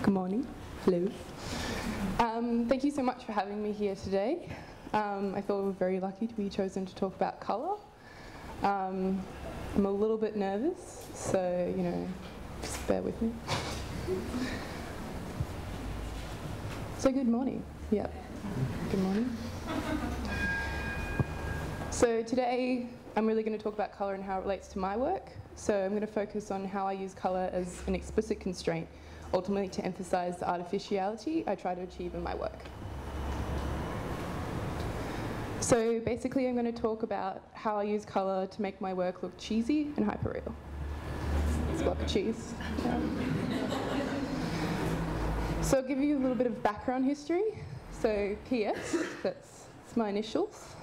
Good morning. Hello. Thank you so much for having me here today. I feel very lucky to be chosen to talk about colour. I'm a little bit nervous, so, you know, just bear with me. So good morning. Yep. Good morning. So today I'm really going to talk about colour and how it relates to my work. So I'm going to focus on how I use colour as an explicit constraint, ultimately to emphasise the artificiality I try to achieve in my work. So basically I'm going to talk about how I use colour to make my work look cheesy and hyperreal. It's a block of cheese. Yeah. So I'll give you a little bit of background history. So PS, that's my initials.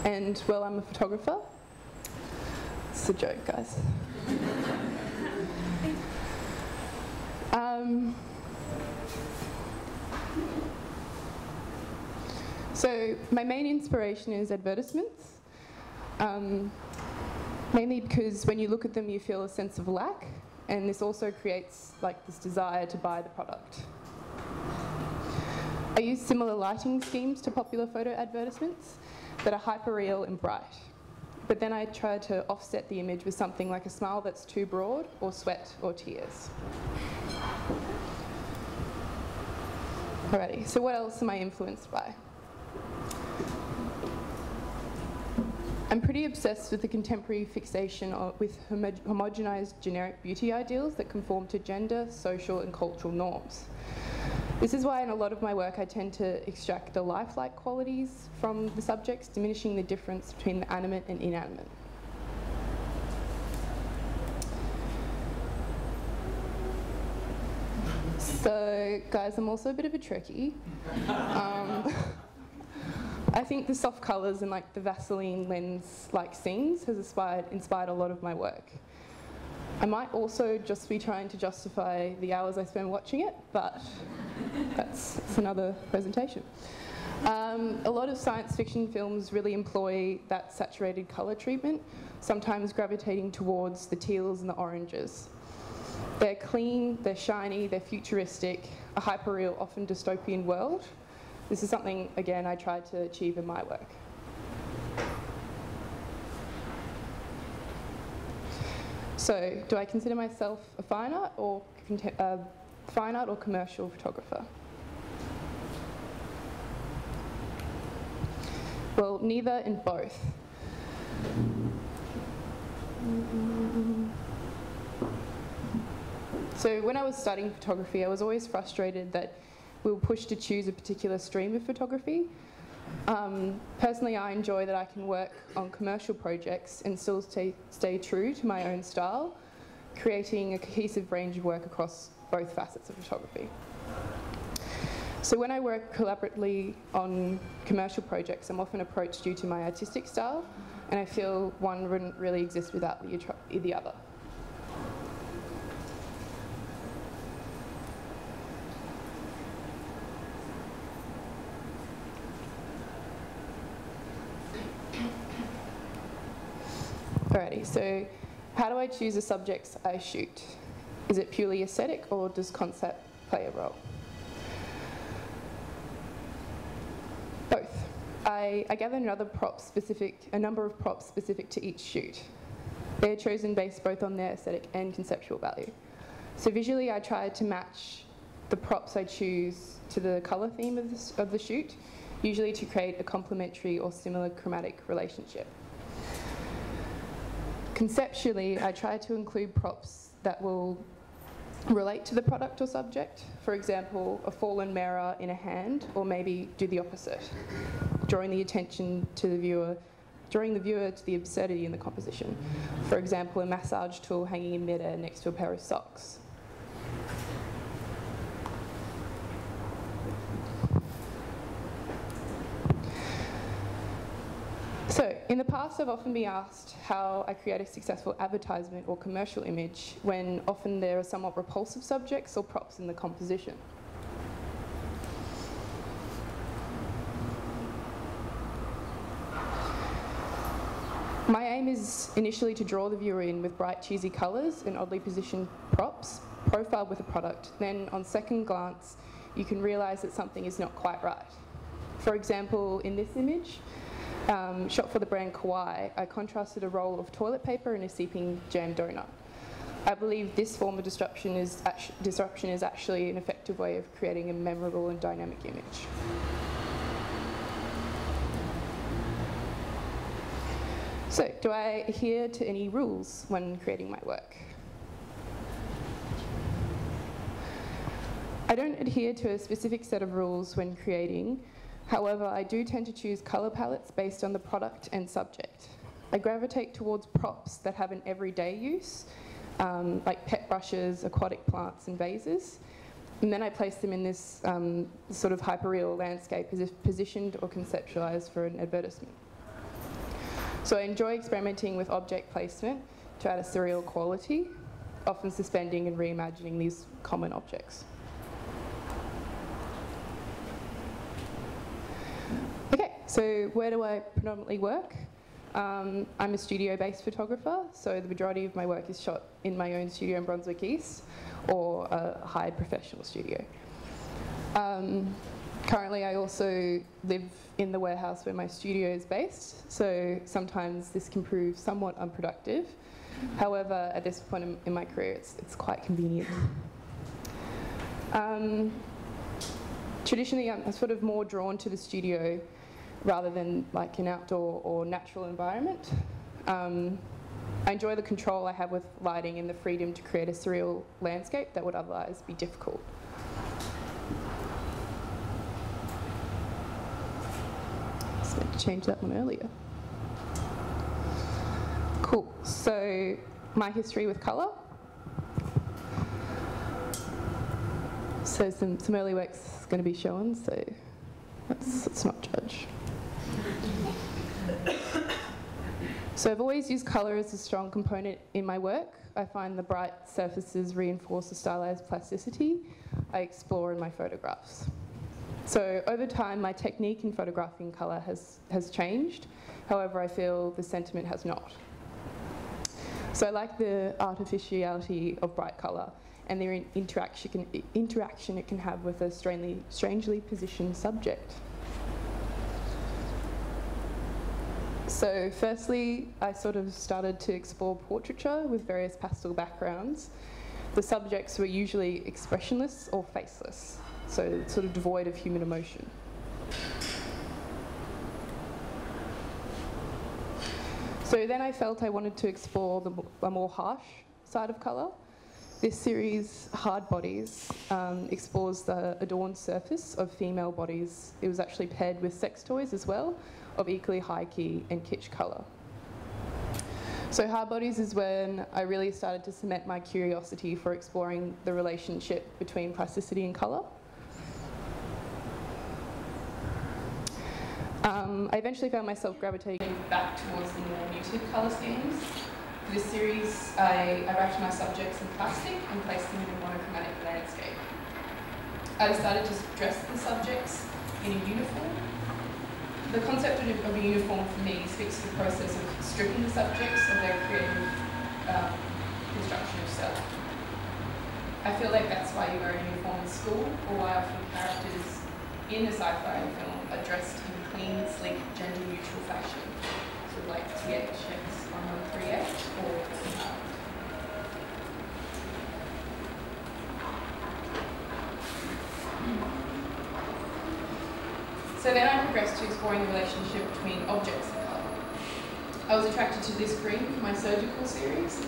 And well, I'm a photographer. It's a joke, guys. So my main inspiration is advertisements, mainly because when you look at them you feel a sense of lack, and this also creates like this desire to buy the product. I use similar lighting schemes to popular photo advertisements that are hyperreal and bright, but then I try to offset the image with something like a smile that's too broad, or sweat or tears. Alrighty, so what else am I influenced by? I'm pretty obsessed with the contemporary fixation with homogenized generic beauty ideals that conform to gender, social and cultural norms. This is why in a lot of my work I tend to extract the lifelike qualities from the subjects, diminishing the difference between the animate and inanimate. So, guys, I'm also a bit of a Trekkie. I think the soft colours and like the Vaseline lens-like scenes has inspired a lot of my work. I might also just be trying to justify the hours I spend watching it, but that's another presentation. A lot of science fiction films really employ that saturated colour treatment, sometimes gravitating towards the teals and the oranges. They're clean, they're shiny, they're futuristic, a hyperreal, often dystopian world. This is something, again, I tried to achieve in my work. So, do I consider myself a fine art or commercial photographer? Well, neither and both. So when I was studying photography, I was always frustrated that we were pushed to choose a particular stream of photography. Personally, I enjoy that I can work on commercial projects and still stay true to my own style, creating a cohesive range of work across both facets of photography. So when I work collaboratively on commercial projects, I'm often approached due to my artistic style, and I feel one wouldn't really exist without the other. Alrighty, so how do I choose the subjects I shoot? Is it purely aesthetic, or does concept play a role? Both. I gather a number of props specific to each shoot. They're chosen based both on their aesthetic and conceptual value. So visually I try to match the props I choose to the colour theme of the shoot, usually to create a complementary or similar chromatic relationship. Conceptually, I try to include props that will relate to the product or subject. For example, a fallen mirror in a hand, or maybe do the opposite. drawing the attention to the viewer, drawing the viewer to the absurdity in the composition. For example, a massage tool hanging in midair next to a pair of socks. So, in the past I've often been asked how I create a successful advertisement or commercial image when often there are somewhat repulsive subjects or props in the composition. My aim is initially to draw the viewer in with bright, cheesy colours and oddly positioned props, profiled with a product. Then, on second glance, you can realise that something is not quite right. For example, in this image, shot for the brand Kauai, I contrasted a roll of toilet paper and a seeping jam donut. I believe this form of disruption is actually an effective way of creating a memorable and dynamic image. So, do I adhere to any rules when creating my work? I don't adhere to a specific set of rules when creating. However, I do tend to choose colour palettes based on the product and subject. I gravitate towards props that have an everyday use, like pet brushes, aquatic plants and vases. And then I place them in this sort of hyperreal landscape as if positioned or conceptualised for an advertisement. So I enjoy experimenting with object placement to add a surreal quality, often suspending and reimagining these common objects. Okay, so where do I predominantly work? I'm a studio-based photographer, so the majority of my work is shot in my own studio in Brunswick East, or a hired professional studio. Currently, I also live in the warehouse where my studio is based, so sometimes this can prove somewhat unproductive. However, at this point in my career, it's quite convenient. Traditionally, I'm sort of more drawn to the studio rather than like an outdoor or natural environment. I enjoy the control I have with lighting and the freedom to create a surreal landscape that would otherwise be difficult. I meant to change that one earlier. Cool, so my history with colour. So some early work's going to be shown, so let's not judge. So I've always used colour as a strong component in my work. I find the bright surfaces reinforce the stylized plasticity I explore in my photographs. So over time, my technique in photographing colour has changed. However, I feel the sentiment has not. So I like the artificiality of bright colour and the interaction it can have with a strangely positioned subject. So firstly, I sort of started to explore portraiture with various pastel backgrounds. The subjects were usually expressionless or faceless, so sort of devoid of human emotion. So then I felt I wanted to explore a more harsh side of colour. This series, Hard Bodies, explores the adorned surface of female bodies. It was actually paired with sex toys as well, of equally high key and kitsch colour. So Hard Bodies is when I really started to cement my curiosity for exploring the relationship between plasticity and colour. I eventually found myself gravitating back towards the more muted colour schemes. For this series, I wrapped my subjects in plastic and placed them in a monochromatic landscape. I decided to dress the subjects in a uniform. The concept of a uniform for me speaks to the process of stripping the subjects of their creative construction of self. I feel like that's why you wear a uniform in school, or why often characters in a sci-fi film are dressed in clean, sleek, gender-neutral fashion, sort of like THX 1138 or So then I progressed to exploring the relationship between objects and colour. I was attracted to this green for my surgical series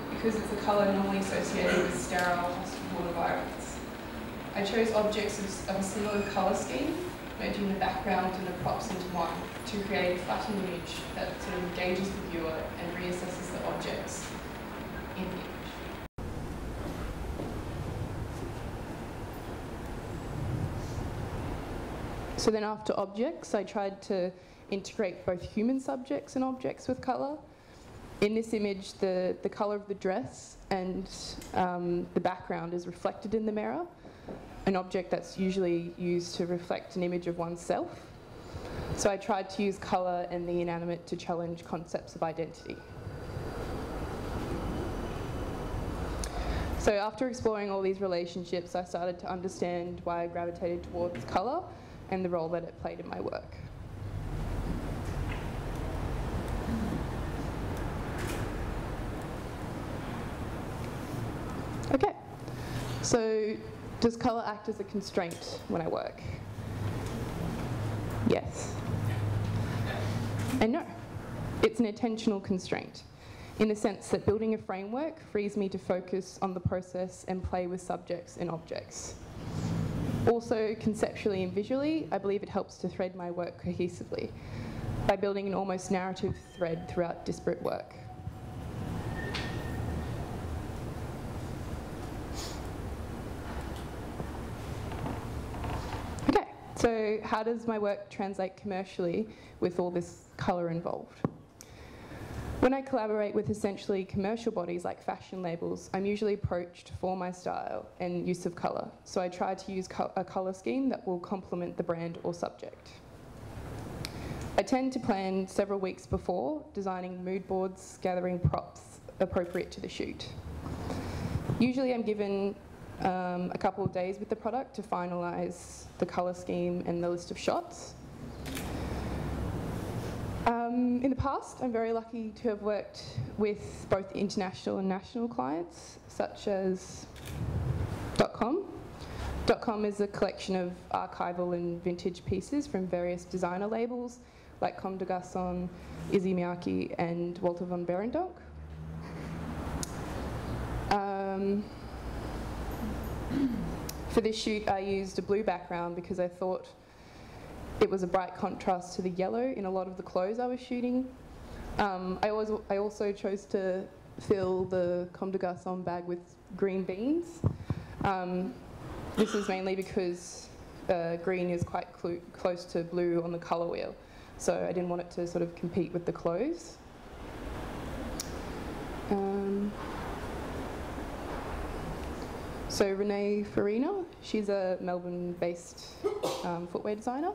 because it's a colour normally associated with sterile hospital environments. I chose objects of a similar colour scheme merging the background and the props into one to create a flattened image that sort of engages the viewer and reassesses the objects in the image. So then after objects, I tried to integrate both human subjects and objects with colour. In this image, the colour of the dress and the background is reflected in the mirror, an object that's usually used to reflect an image of oneself. So I tried to use colour and the inanimate to challenge concepts of identity. So after exploring all these relationships, I started to understand why I gravitated towards colour and the role that it played in my work. Okay, so does colour act as a constraint when I work? Yes. And no, it's an attentional constraint, in the sense that building a framework frees me to focus on the process and play with subjects and objects. Also, conceptually and visually, I believe it helps to thread my work cohesively by building an almost narrative thread throughout disparate work. Okay, so how does my work translate commercially with all this colour involved? When I collaborate with essentially commercial bodies like fashion labels, I'm usually approached for my style and use of colour. So I try to use a colour scheme that will complement the brand or subject. I tend to plan several weeks before, designing mood boards, gathering props appropriate to the shoot. Usually I'm given a couple of days with the product to finalise the colour scheme and the list of shots. In the past, I'm very lucky to have worked with both international and national clients, such as .com. .com is a collection of archival and vintage pieces from various designer labels, like Comme des Garçons, Issey Miyake, and Walter von Behrendonck. For this shoot, I used a blue background because I thought it was a bright contrast to the yellow in a lot of the clothes I was shooting. I also chose to fill the Comme des Garçons bag with green beans. This is mainly because green is quite close to blue on the colour wheel, so I didn't want it to sort of compete with the clothes. So Renee Farina, she's a Melbourne-based footwear designer.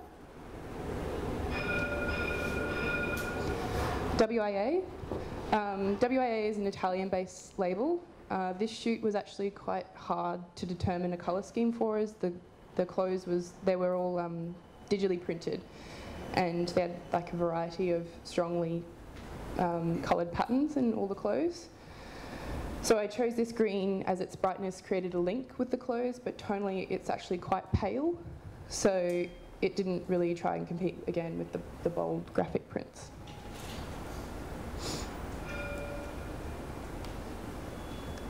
WIA. WIA is an Italian-based label. This shoot was actually quite hard to determine a colour scheme for us. The clothes they were all digitally printed, and they had like a variety of strongly coloured patterns in all the clothes. So I chose this green as its brightness created a link with the clothes, but tonally it's actually quite pale, so it didn't really try and compete again with the bold graphic prints.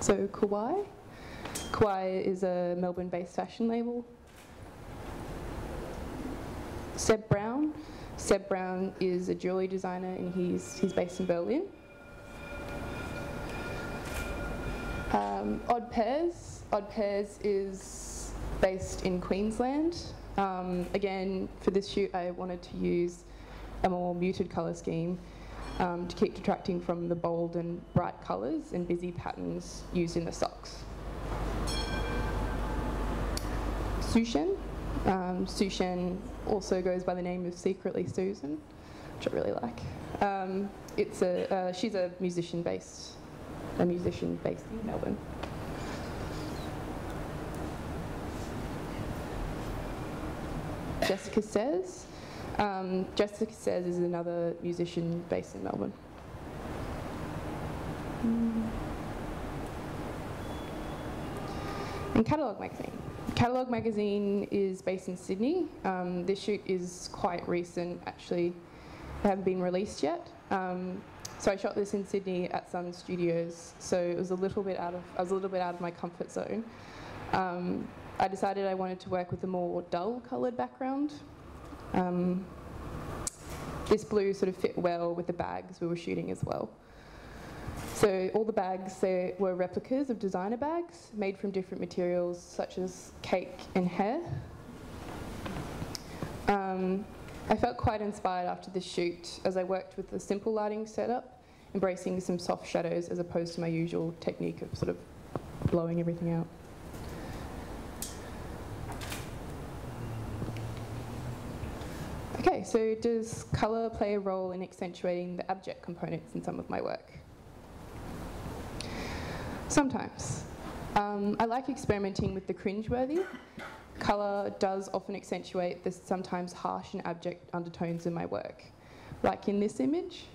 So Kauai. Kauai is a Melbourne-based fashion label. Seb Brown. Seb Brown is a jewellery designer and he's based in Berlin. Odd Pairs. Odd Pairs is based in Queensland. Again, for this shoot I wanted to use a more muted colour scheme to keep detracting from the bold and bright colours and busy patterns used in the socks. Sushen. Sushen also goes by the name of Secretly Susan, which I really like. She's a musician based in Melbourne. Jessica Says. Jessica Says is another musician based in Melbourne. And Catalogue Magazine. Catalogue Magazine is based in Sydney. This shoot is quite recent, actually. They haven't been released yet. So I shot this in Sydney at Sun Studios. So it was I was a little bit out of my comfort zone. I decided I wanted to work with a more dull coloured background. This blue sort of fit well with the bags we were shooting as well. So all the bags, they were replicas of designer bags made from different materials such as cake and hair. I felt quite inspired after this shoot as I worked with a simple lighting setup, embracing some soft shadows as opposed to my usual technique of sort of blowing everything out. Okay, so does colour play a role in accentuating the abject components in some of my work? Sometimes. I like experimenting with the cringeworthy. Colour does often accentuate the sometimes harsh and abject undertones in my work, like in this image,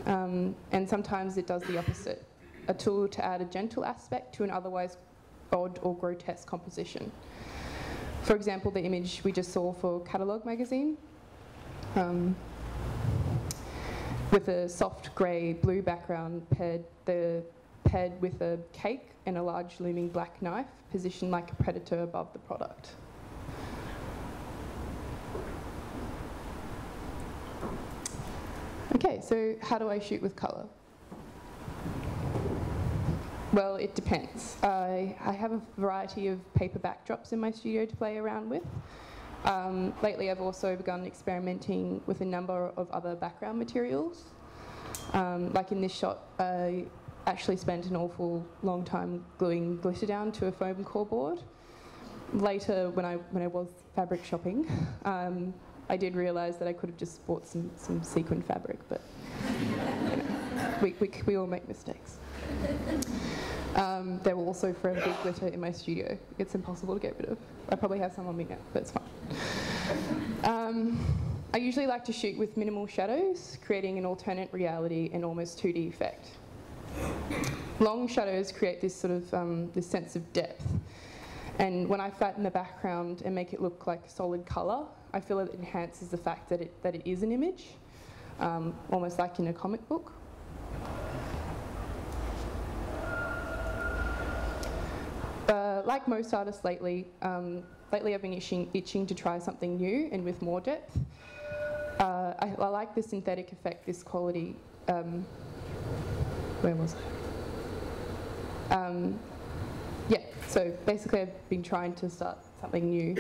and sometimes it does the opposite, a tool to add a gentle aspect to an otherwise odd or grotesque composition. For example, the image we just saw for Catalogue magazine, with a soft grey blue background paired with a cake and a large looming black knife positioned like a predator above the product. Okay, so how do I shoot with colour? Well, it depends. I have a variety of paper backdrops in my studio to play around with. Lately I've also begun experimenting with a number of other background materials. Like in this shot, I actually spent an awful long time gluing glitter down to a foam core board. Later, when I was fabric shopping, I did realise that I could have just bought some sequin fabric, but you know, we all make mistakes. There were also forever big glitter in my studio. It's impossible to get rid of. I probably have some on me now, but it's fine. I usually like to shoot with minimal shadows, creating an alternate reality and almost 2D effect. Long shadows create this sort of this sense of depth, and when I flatten the background and make it look like solid colour, I feel it enhances the fact that it is an image, almost like in a comic book. Like most artists lately I've been itching to try something new and with more depth. I like the synthetic effect, this quality. Where was I? Yeah, so basically I've been trying to start something new,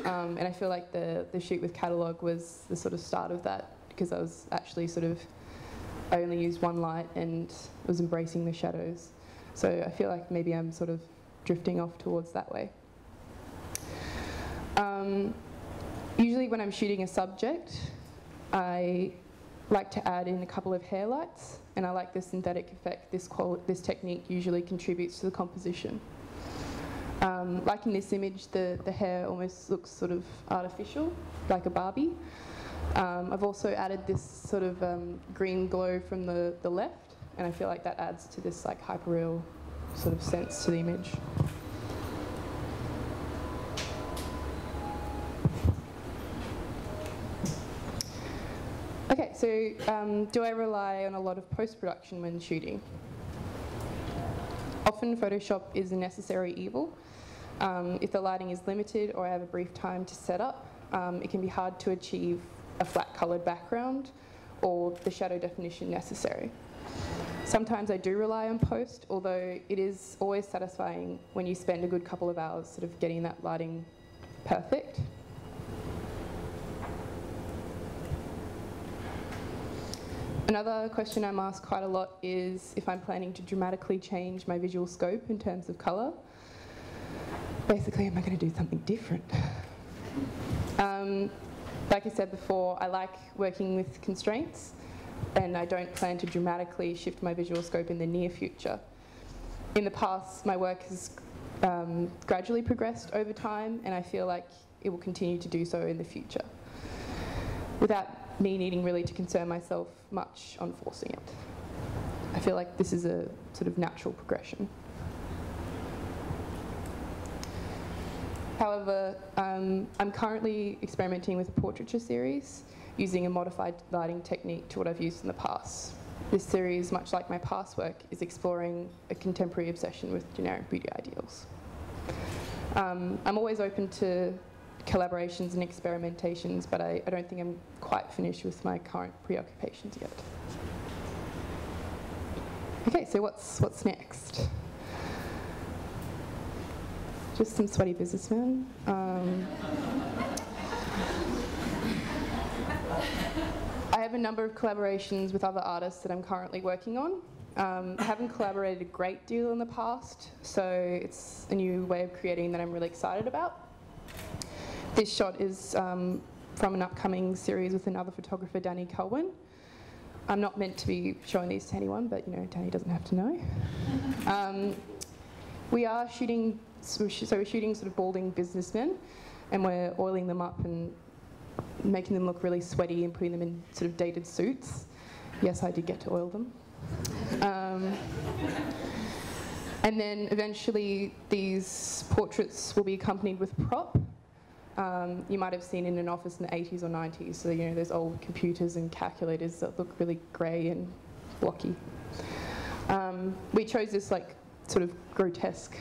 and I feel like the shoot with Catalogue was the sort of start of that, because I was actually I only used one light and was embracing the shadows. So I feel like maybe I'm sort of drifting off towards that way. Usually when I'm shooting a subject, I like to add in a couple of hair lights, and I like the synthetic effect this technique usually contributes to the composition. Like in this image, the hair almost looks sort of artificial, like a Barbie. I've also added this sort of green glow from the left, and I feel like that adds to this like hyperreal sort of sense to the image. Okay, so do I rely on a lot of post-production when shooting? Often Photoshop is a necessary evil. If the lighting is limited or I have a brief time to set up, it can be hard to achieve a flat coloured background or the shadow definition necessary. Sometimes I do rely on post, although it is always satisfying when you spend a good couple of hours sort of getting that lighting perfect. Another question I'm asked quite a lot is if I'm planning to dramatically change my visual scope in terms of colour. Basically, am I going to do something different? Like I said before, I like working with constraints, and I don't plan to dramatically shift my visual scope in the near future. In the past, my work has gradually progressed over time, and I feel like it will continue to do so in the future, without me needing really to concern myself much on forcing it. I feel like this is a sort of natural progression. However, I'm currently experimenting with a Portraiture series using a modified lighting technique to what I've used in the past. This series, much like my past work, is exploring a contemporary obsession with generic beauty ideals. I'm always open to collaborations and experimentations, but I don't think I'm quite finished with my current preoccupations yet. Okay, so what's next? Just some sweaty businessmen. I have a number of collaborations with other artists that I'm currently working on. I haven't collaborated a great deal in the past, so it's a new way of creating that I'm really excited about. This shot is from an upcoming series with another photographer, Danny Colwyn. I'm not meant to be showing these to anyone, but Danny doesn't have to know. We are shooting, so we're shooting sort of balding businessmen, and we're oiling them up and making them look really sweaty and putting them in sort of dated suits. Yes, I did get to oil them. And then eventually these portraits will be accompanied with prop. You might have seen in an office in the 80s or 90s, so those old computers and calculators that look really grey and blocky. We chose this sort of grotesque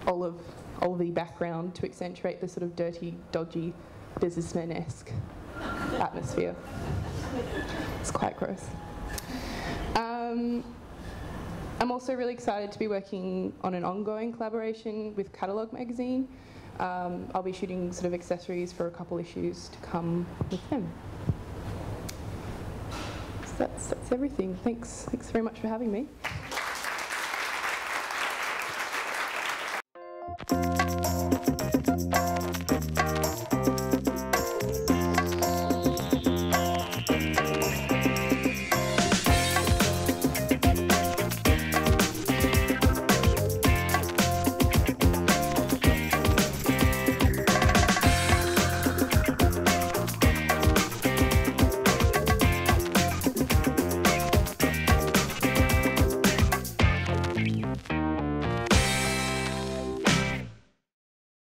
olivey background to accentuate the sort of dirty, dodgy, businessman-esque atmosphere. It's quite gross. I'm also really excited to be working on an ongoing collaboration with Catalogue magazine. I'll be shooting sort of accessories for a couple issues to come with them. So that's everything. Thanks very much for having me.